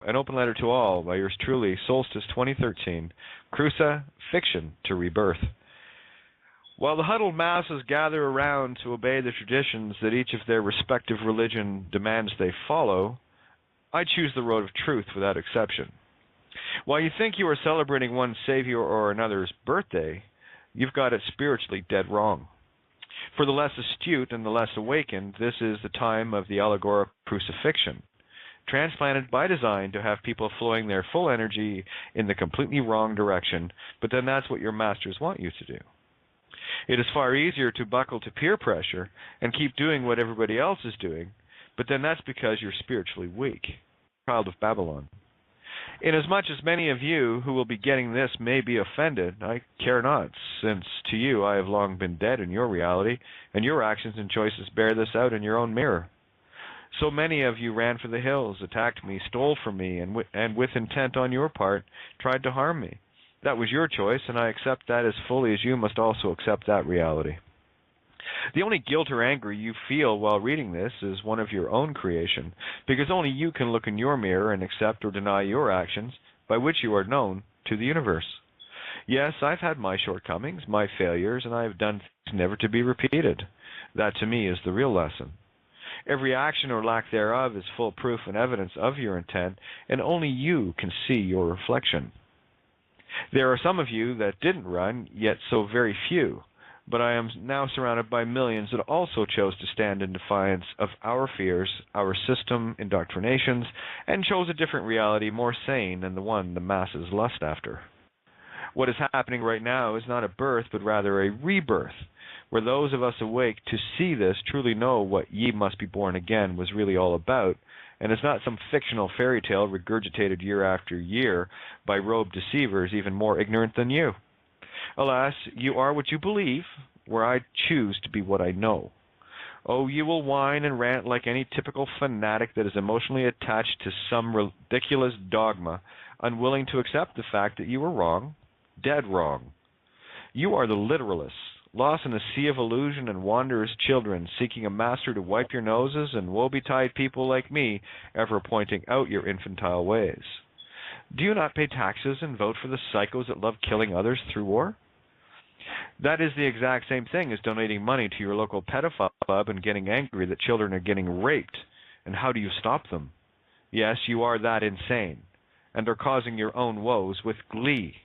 An Open Letter to All by yours truly, Solstice 2013, Crucifixion to Rebirth. While the huddled masses gather around to obey the traditions that each of their respective religion demands they follow, I choose the road of truth without exception. While you think you are celebrating one savior or another's birthday, you've got it spiritually dead wrong. For the less astute and the less awakened, this is the time of the allegorical crucifixion, transplanted by design to have people flowing their full energy in the completely wrong direction, but then that's what your masters want you to do. It is far easier to buckle to peer pressure and keep doing what everybody else is doing, but then that's because you're spiritually weak, child of Babylon. Inasmuch as many of you who will be getting this may be offended, I care not, since to you I have long been dead in your reality, and your actions and choices bear this out in your own mirror. So many of you ran for the hills, attacked me, stole from me, and with intent on your part, tried to harm me. That was your choice, and I accept that as fully as you must also accept that reality. The only guilt or anger you feel while reading this is one of your own creation, because only you can look in your mirror and accept or deny your actions, by which you are known to the universe. Yes, I've had my shortcomings, my failures, and I have done things never to be repeated. That to me is the real lesson. Every action or lack thereof is full proof and evidence of your intent, and only you can see your reflection. There are some of you that didn't run, yet so very few, but I am now surrounded by millions that also chose to stand in defiance of our fears, our system indoctrinations, and chose a different reality more sane than the one the masses lust after. What is happening right now is not a birth, but rather a rebirth, where those of us awake to see this truly know what ye must be born again was really all about, and it's not some fictional fairy tale regurgitated year after year by robed deceivers even more ignorant than you. Alas, you are what you believe, where I choose to be what I know. Oh, you will whine and rant like any typical fanatic that is emotionally attached to some ridiculous dogma, unwilling to accept the fact that you are wrong, dead wrong. You are the literalists, lost in a sea of illusion and wanderers' children, seeking a master to wipe your noses, and woe-betide people like me ever pointing out your infantile ways. Do you not pay taxes and vote for the psychos that love killing others through war? That is the exact same thing as donating money to your local pedophile club and getting angry that children are getting raped. And how do you stop them? Yes, you are that insane, and are causing your own woes with glee.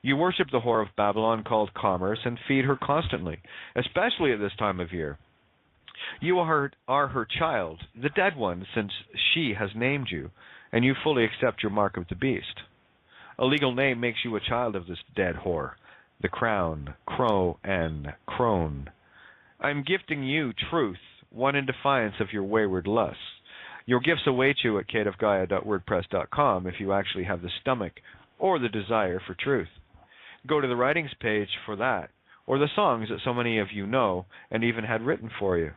You worship the whore of Babylon called commerce and feed her constantly, especially at this time of year. You are her child, the dead one, since she has named you, and you fully accept your mark of the beast. A legal name makes you a child of this dead whore, the crown, crow, and crone. I am gifting you truth, one in defiance of your wayward lusts. Your gifts await you at kateofgaia.wordpress.com if you actually have the stomach or the desire for truth. Go to the writings page for that, or the songs that so many of you know and even had written for you.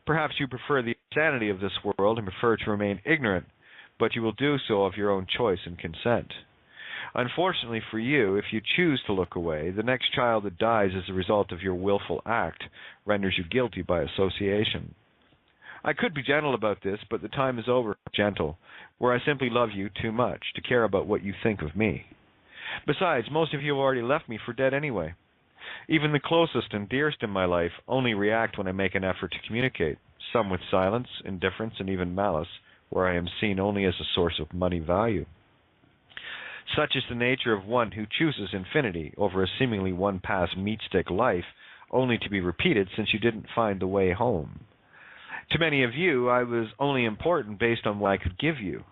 Perhaps you prefer the insanity of this world and prefer to remain ignorant, but you will do so of your own choice and consent. Unfortunately for you, if you choose to look away, the next child that dies as a result of your willful act renders you guilty by association. I could be gentle about this, but the time is over gentle, where I simply love you too much to care about what you think of me. Besides, most of you have already left me for dead anyway. Even the closest and dearest in my life only react when I make an effort to communicate, some with silence, indifference, and even malice, where I am seen only as a source of money value. Such is the nature of one who chooses infinity over a seemingly one-pass meat-stick life, only to be repeated since you didn't find the way home. To many of you, I was only important based on what I could give you,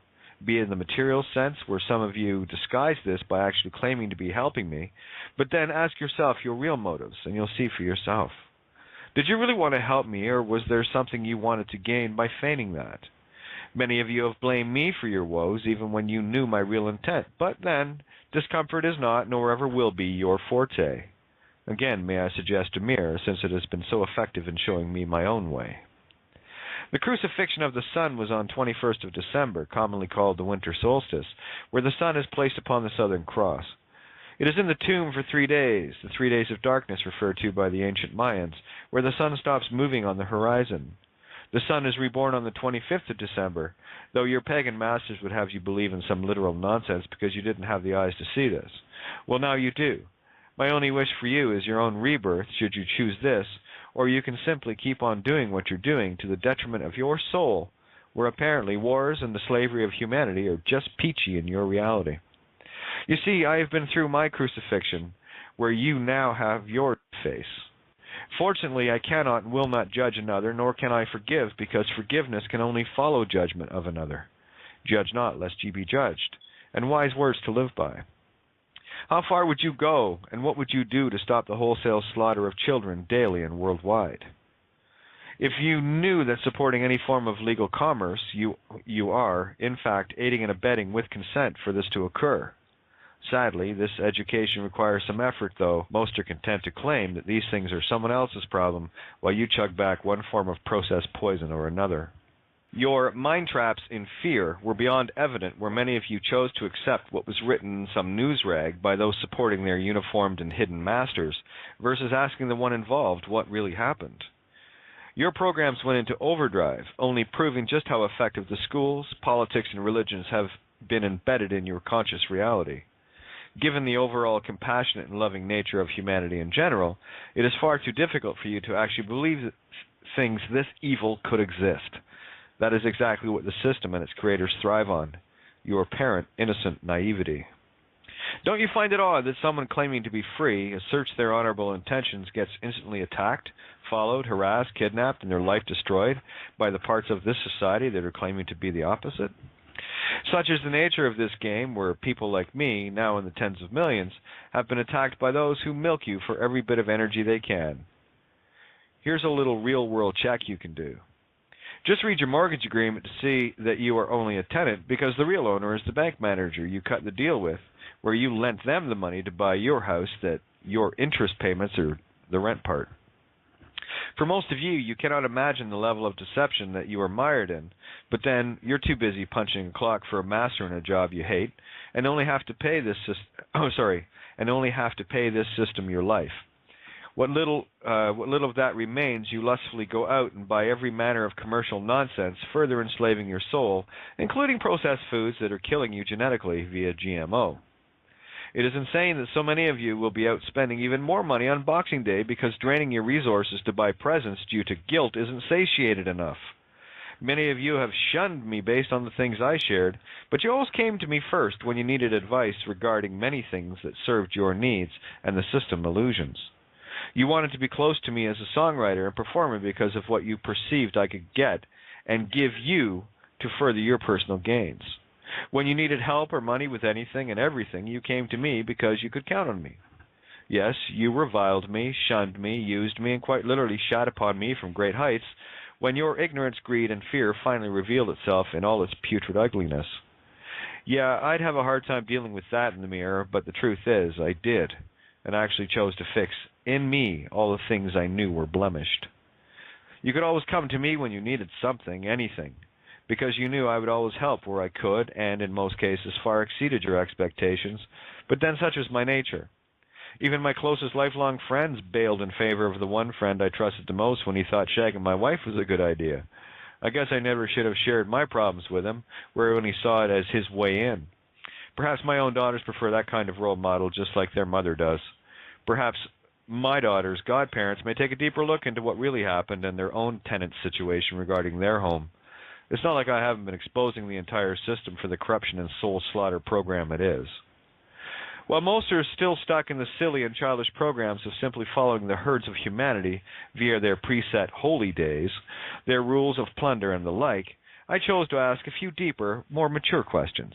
be it in the material sense, where some of you disguise this by actually claiming to be helping me, but then ask yourself your real motives, and you'll see for yourself. Did you really want to help me, or was there something you wanted to gain by feigning that? Many of you have blamed me for your woes, even when you knew my real intent, but then, discomfort is not, nor ever will be, your forte. Again, may I suggest a mirror, since it has been so effective in showing me my own way. The crucifixion of the sun was on 21st of December, commonly called the winter solstice, where the sun is placed upon the southern cross. It is in the tomb for 3 days, the 3 days of darkness referred to by the ancient Mayans, where the sun stops moving on the horizon. The sun is reborn on the 25th of December, though your pagan masters would have you believe in some literal nonsense because you didn't have the eyes to see this. Well, now you do. My only wish for you is your own rebirth, should you choose this, or you can simply keep on doing what you're doing to the detriment of your soul, where apparently wars and the slavery of humanity are just peachy in your reality. You see, I have been through my crucifixion, where you now have your face. Fortunately, I cannot and will not judge another, nor can I forgive, because forgiveness can only follow judgment of another. Judge not, lest ye be judged, and wise words to live by. How far would you go, and what would you do to stop the wholesale slaughter of children daily and worldwide? If you knew that supporting any form of legal commerce, you are, in fact, aiding and abetting with consent for this to occur. Sadly, this education requires some effort, though most are content to claim that these things are someone else's problem while you chug back one form of processed poison or another. Your mind traps in fear were beyond evident where many of you chose to accept what was written in some news rag by those supporting their uniformed and hidden masters, versus asking the one involved what really happened. Your programs went into overdrive, only proving just how effective the schools, politics, and religions have been embedded in your conscious reality. Given the overall compassionate and loving nature of humanity in general, it is far too difficult for you to actually believe that things this evil could exist. That is exactly what the system and its creators thrive on, your apparent innocent naivety. Don't you find it odd that someone claiming to be free, asserts their honorable intentions, gets instantly attacked, followed, harassed, kidnapped, and their life destroyed by the parts of this society that are claiming to be the opposite? Such is the nature of this game, where people like me, now in the tens of millions, have been attacked by those who milk you for every bit of energy they can. Here's a little real-world check you can do. Just read your mortgage agreement to see that you are only a tenant, because the real owner is the bank manager you cut the deal with, where you lent them the money to buy your house, that your interest payments are the rent part. For most of you, you cannot imagine the level of deception that you are mired in, but then you're too busy punching a clock for a master in a job you hate, and only have to pay this system your life. What little of that remains, you lustfully go out and buy every manner of commercial nonsense, further enslaving your soul, including processed foods that are killing you genetically via GMO. It is insane that so many of you will be out spending even more money on Boxing Day because draining your resources to buy presents due to guilt isn't satiated enough. Many of you have shunned me based on the things I shared, but you always came to me first when you needed advice regarding many things that served your needs and the system illusions. You wanted to be close to me as a songwriter and performer because of what you perceived I could get and give you to further your personal gains. When you needed help or money with anything and everything, you came to me because you could count on me. Yes, you reviled me, shunned me, used me, and quite literally shat upon me from great heights when your ignorance, greed, and fear finally revealed itself in all its putrid ugliness. Yeah, I'd have a hard time dealing with that in the mirror, but the truth is, I did, and actually chose to fix in me all the things I knew were blemished. You could always come to me when you needed something, anything, because you knew I would always help where I could, and in most cases far exceeded your expectations, but then such was my nature. Even my closest lifelong friends bailed in favor of the one friend I trusted the most when he thought shagging my wife was a good idea. I guess I never should have shared my problems with him, when he saw it as his way in. Perhaps my own daughters prefer that kind of role model just like their mother does. Perhaps my daughters' godparents may take a deeper look into what really happened and their own tenant situation regarding their home. It's not like I haven't been exposing the entire system for the corruption and soul slaughter program it is. While most are still stuck in the silly and childish programs of simply following the herds of humanity via their preset holy days, their rules of plunder and the like, I chose to ask a few deeper, more mature questions.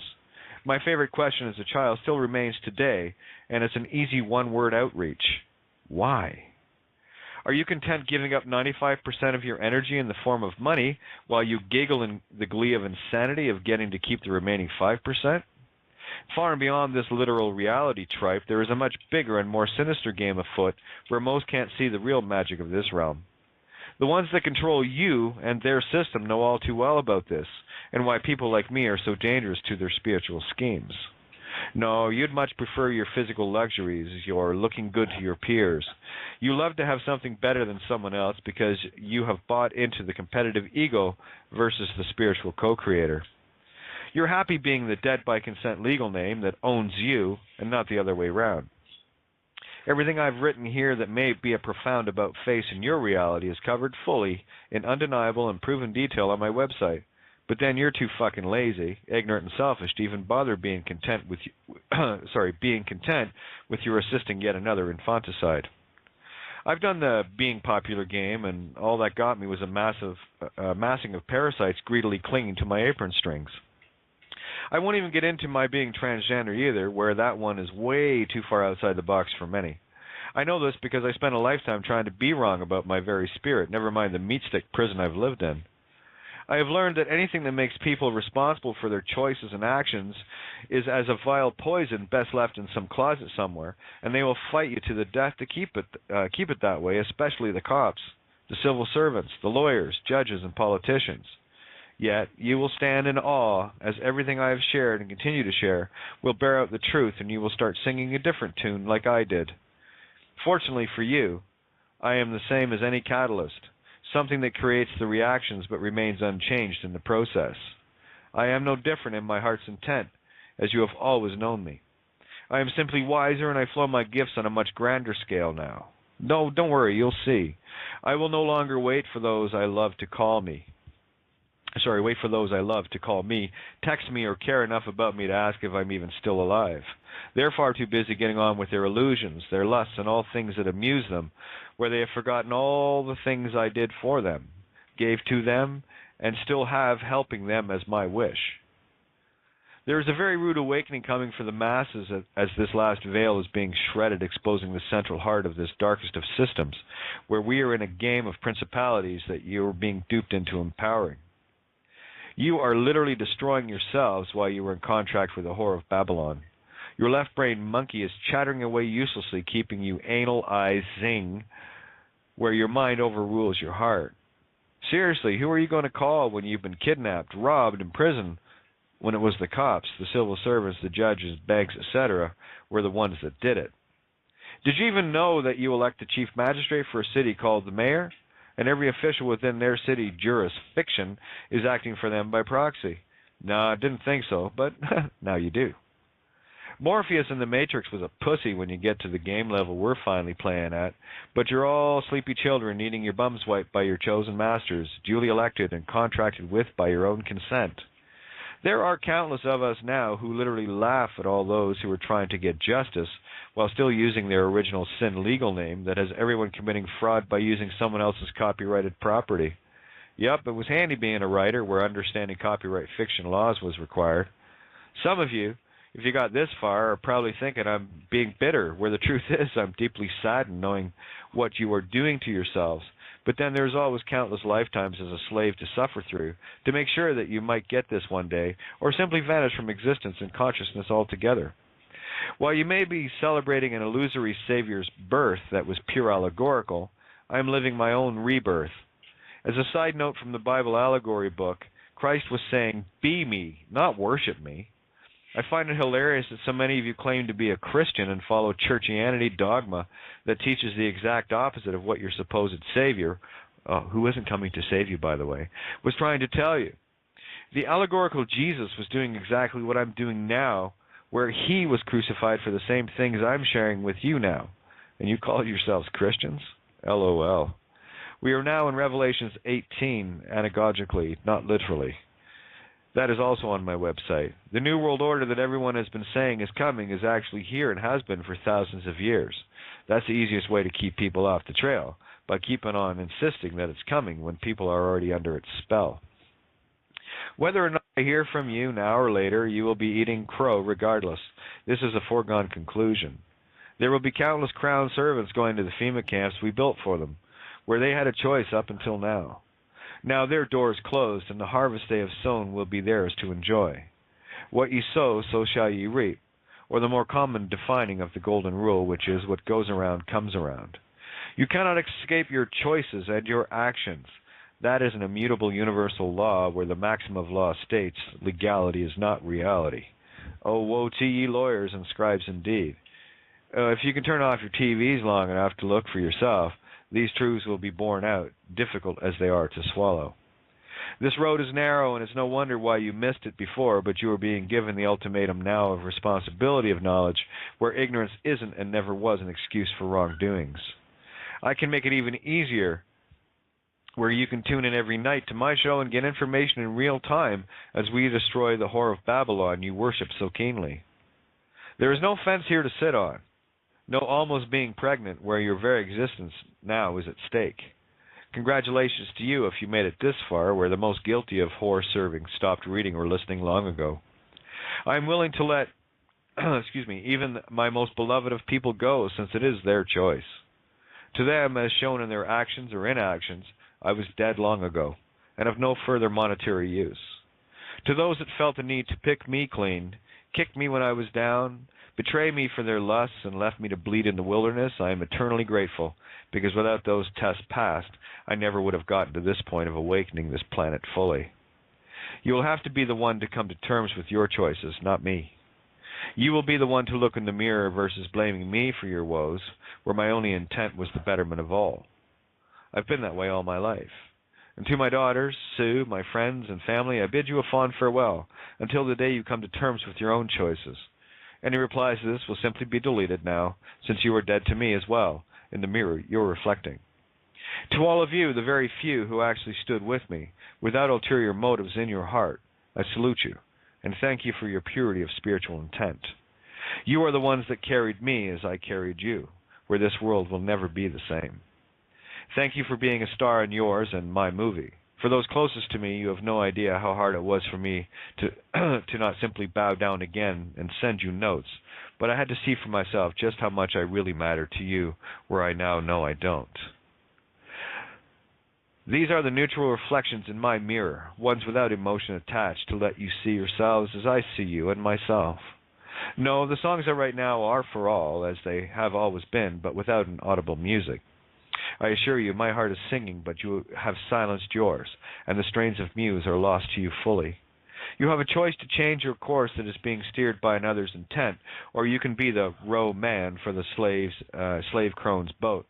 My favorite question as a child still remains today, and it's an easy one-word outreach. Why? Are you content giving up 95% of your energy in the form of money while you giggle in the glee of insanity of getting to keep the remaining 5%? Far and beyond this literal reality tripe, there is a much bigger and more sinister game afoot where most can't see the real magic of this realm. The ones that control you and their system know all too well about this, and why people like me are so dangerous to their spiritual schemes. No, you'd much prefer your physical luxuries, your looking good to your peers. You love to have something better than someone else because you have bought into the competitive ego versus the spiritual co-creator. You're happy being the dead by consent legal name that owns you and not the other way around. Everything I've written here that may be a profound about face in your reality is covered fully in undeniable and proven detail on my website. But then you're too fucking lazy, ignorant, and selfish to even bother being content with being content with your assisting yet another infanticide. I've done the being popular game, and all that got me was a massing of parasites greedily clinging to my apron strings. I won't even get into my being transgender either, where that one is way too far outside the box for many. I know this because I spent a lifetime trying to be wrong about my very spirit, never mind the meat-stick prison I've lived in. I have learned that anything that makes people responsible for their choices and actions is as a vile poison best left in some closet somewhere, and they will fight you to the death to keep it that way, especially the cops, the civil servants, the lawyers, judges, and politicians. Yet you will stand in awe as everything I have shared and continue to share will bear out the truth, and you will start singing a different tune like I did. Fortunately for you, I am the same as any catalyst, something that creates the reactions but remains unchanged in the process. I am no different in my heart's intent, as you have always known me. I am simply wiser, and I flow my gifts on a much grander scale now. No, don't worry, you'll see. I will no longer wait for those I love to call me, text me, or care enough about me to ask if I'm even still alive. They're far too busy getting on with their illusions, their lusts, and all things that amuse them, where they have forgotten all the things I did for them, gave to them, and still have helping them as my wish. There is a very rude awakening coming for the masses as this last veil is being shredded, exposing the central heart of this darkest of systems, where we are in a game of principalities that you are being duped into empowering. You are literally destroying yourselves while you are in contract with the whore of Babylon. Your left-brain monkey is chattering away uselessly, keeping you analyzing, where your mind overrules your heart. Seriously, who are you going to call when you've been kidnapped, robbed, imprisoned, when it was the cops, the civil servants, the judges, banks, etc., were the ones that did it? Did you even know that you elect a chief magistrate for a city called the mayor? And every official within their city jurisdiction is acting for them by proxy. No, I didn't think so, but now you do. Morpheus in the Matrix was a pussy when you get to the game level we're finally playing at, but you're all sleepy children needing your bums wiped by your chosen masters, duly elected and contracted with by your own consent. There are countless of us now who literally laugh at all those who are trying to get justice while still using their original sin legal name that has everyone committing fraud by using someone else's copyrighted property. Yup, it was handy being a writer where understanding copyright fiction laws was required. Some of you, if you got this far, are probably thinking I'm being bitter, where the truth is I'm deeply saddened knowing what you are doing to yourselves. But then there's always countless lifetimes as a slave to suffer through to make sure that you might get this one day, or simply vanish from existence and consciousness altogether. While you may be celebrating an illusory Savior's birth that was pure allegorical, I am living my own rebirth. As a side note from the Bible allegory book, Christ was saying, "Be me, not worship me." I find it hilarious that so many of you claim to be a Christian and follow churchianity dogma that teaches the exact opposite of what your supposed Savior, who isn't coming to save you, by the way, was trying to tell you. The allegorical Jesus was doing exactly what I'm doing now, where he was crucified for the same things I'm sharing with you now. And you call yourselves Christians? LOL. We are now in Revelations 18, anagogically, not literally. That is also on my website. The New World Order that everyone has been saying is coming is actually here and has been for thousands of years. That's the easiest way to keep people off the trail, by keeping on insisting that it's coming when people are already under its spell. Whether or not I hear from you now or later, you will be eating crow regardless. This is a foregone conclusion. There will be countless crown servants going to the FEMA camps we built for them, where they had a choice up until now. Now their doors closed, and the harvest they have sown will be theirs to enjoy. What ye sow, so shall ye reap, or the more common defining of the golden rule, which is what goes around comes around. You cannot escape your choices and your actions. That is an immutable universal law where the maxim of law states legality is not reality. Oh, woe to ye lawyers and scribes indeed. If you can turn off your TVs long enough to look for yourself, these truths will be borne out, difficult as they are to swallow. This road is narrow, and it's no wonder why you missed it before, but you are being given the ultimatum now of responsibility of knowledge, where ignorance isn't and never was an excuse for wrongdoings. I can make it even easier, where you can tune in every night to my show and get information in real time as we destroy the whore of Babylon you worship so keenly. There is no fence here to sit on, no almost being pregnant where your very existence now is at stake. Congratulations to you if you made it this far, where the most guilty of whore serving stopped reading or listening long ago. I am willing to let, even my most beloved of people go, since it is their choice. To them, as shown in their actions or inactions, I was dead long ago, and of no further monetary use. To those that felt the need to pick me clean, kick me when I was down, betray me for their lusts, and left me to bleed in the wilderness, I am eternally grateful, because without those tests passed, I never would have gotten to this point of awakening this planet fully. You will have to be the one to come to terms with your choices, not me. You will be the one to look in the mirror versus blaming me for your woes, where my only intent was the betterment of all. I've been that way all my life. And to my daughters, Sue, my friends, and family, I bid you a fond farewell, until the day you come to terms with your own choices. Any replies to this will simply be deleted now, since you are dead to me as well, in the mirror you're reflecting. To all of you, the very few who actually stood with me, without ulterior motives in your heart, I salute you, and thank you for your purity of spiritual intent. You are the ones that carried me as I carried you, where this world will never be the same. Thank you for being a star in yours and my movie. For those closest to me, you have no idea how hard it was for me to to not simply bow down again and send you notes, but I had to see for myself just how much I really matter to you, where I now know I don't. These are the neutral reflections in my mirror, ones without emotion attached, to let you see yourselves as I see you and myself. No, the songs I write now are for all, as they have always been, but without an audible music. I assure you, my heart is singing, but you have silenced yours, and the strains of muse are lost to you fully. You have a choice to change your course that is being steered by another's intent, or you can be the row man for the slave crone's boat.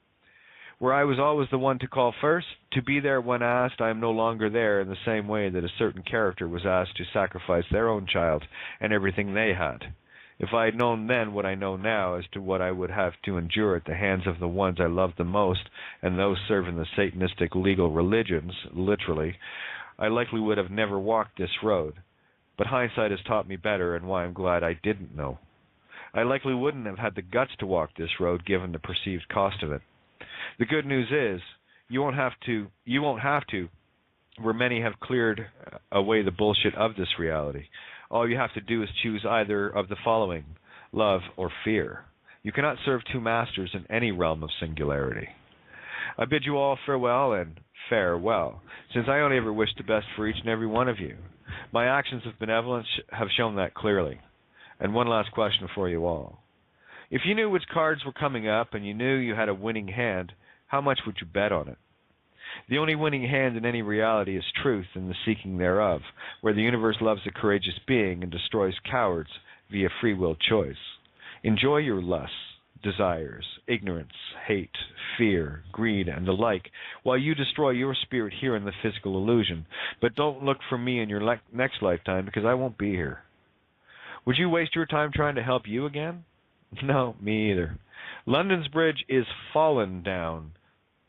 Where I was always the one to call first, to be there when asked, I am no longer there, in the same way that a certain character was asked to sacrifice their own child and everything they had. If I had known then what I know now as to what I would have to endure at the hands of the ones I loved the most, and those serving the Satanistic legal religions, literally, I likely would have never walked this road. But hindsight has taught me better, and why I'm glad I didn't know. I likely wouldn't have had the guts to walk this road, given the perceived cost of it. The good news is, you won't have to, where many have cleared away the bullshit of this reality. All you have to do is choose either of the following: love or fear. You cannot serve two masters in any realm of singularity. I bid you all farewell and farewell, since I only ever wish the best for each and every one of you. My actions of benevolence have shown that clearly. And one last question for you all. If you knew which cards were coming up and you knew you had a winning hand, how much would you bet on it? The only winning hand in any reality is truth and the seeking thereof, where the universe loves a courageous being and destroys cowards via free will choice. Enjoy your lusts, desires, ignorance, hate, fear, greed, and the like, while you destroy your spirit here in the physical illusion. But don't look for me in your next lifetime, because I won't be here. Would you waste your time trying to help you again? No, me either. London's bridge is fallen down,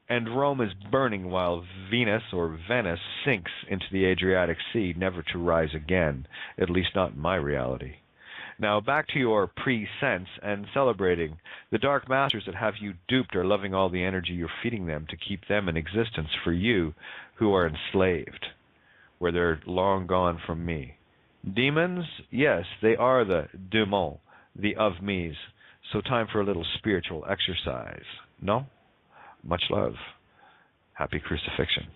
and Rome is burning while Venus or Venice sinks into the Adriatic Sea, never to rise again, at least not in my reality. Now back to your pre-sense and celebrating. The dark masters that have you duped are loving all the energy you're feeding them to keep them in existence for you who are enslaved, where they're long gone from me. Demons? Yes, they are the démons, the of-me's. So time for a little spiritual exercise. No? Much love. Happy crucifixion.